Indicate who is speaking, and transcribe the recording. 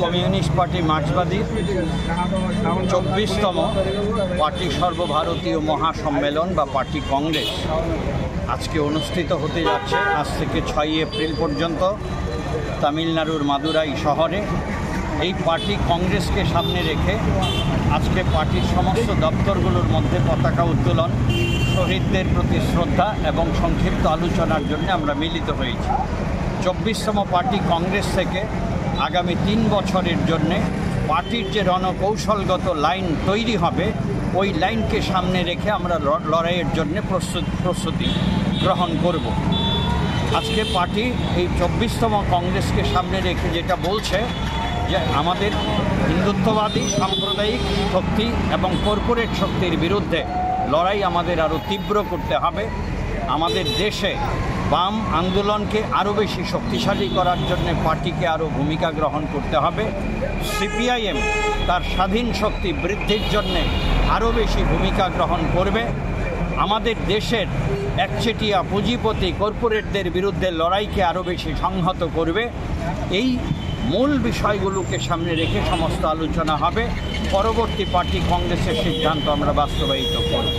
Speaker 1: Communist party মার্ক্সবাদী 24তম party সর্বভারতীয় মহাসম্মেলন বা party Congress আজকে অনুষ্ঠিত হতে যাচ্ছে। আজ থেকে 6 এপ্রিল পর্যন্ত তামিলনাড়ুর মাদুরাই শহরে। এই পার্টি কংগ্রেসকে সামনে রেখে আজকে পার্টির সমস্ত দপ্তরগুলোর মধ্যে পতাকা উত্তোলন, শহীদদের প্রতি শ্রদ্ধা এবং সংক্ষিপ্ত আলোচনার জন্য আমরা মিলিত হয়েছি। 24তম পার্টি কংগ্রেস থেকে আগামী 3 বছরের জন্যে পার্টির যে রণকৌশলগত লাইন তৈরি হবে, ওই লাইনকে সামনে রেখে আমরা লড়াইয়ের জন্য প্রস্তুতি গ্রহণ করব। আজকে পার্টি এই 24তম কংগ্রেসকে সামনে রেখে যেটা বলছে যে আমাদের হিন্দুত্ববাদী সাম্প্রদায়িক শক্তি এবং কর্পোরেট শক্তির বিরুদ্ধে লড়াই আমাদের আরও তীব্র করতে হবে। আমাদের দেশে বাম আন্দোলনকে আরও বেশি শক্তিশালী করার জন্য পার্টিকে আরও ভূমিকা গ্রহণ করতে হবে। সিপিআইএম তার স্বাধীন শক্তি বৃদ্ধির জন্যে আরও বেশি ভূমিকা গ্রহণ করবে। আমাদের দেশের একচেটিয়া পুঁজিপতি কর্পোরেটদের বিরুদ্ধে লড়াইকে আরও বেশি সংহত করবে। এই মূল বিষয়গুলোকে সামনে রেখে সমস্ত আলোচনা হবে। পরবর্তী পার্টি কংগ্রেসের সিদ্ধান্ত আমরা বাস্তবায়িত করব।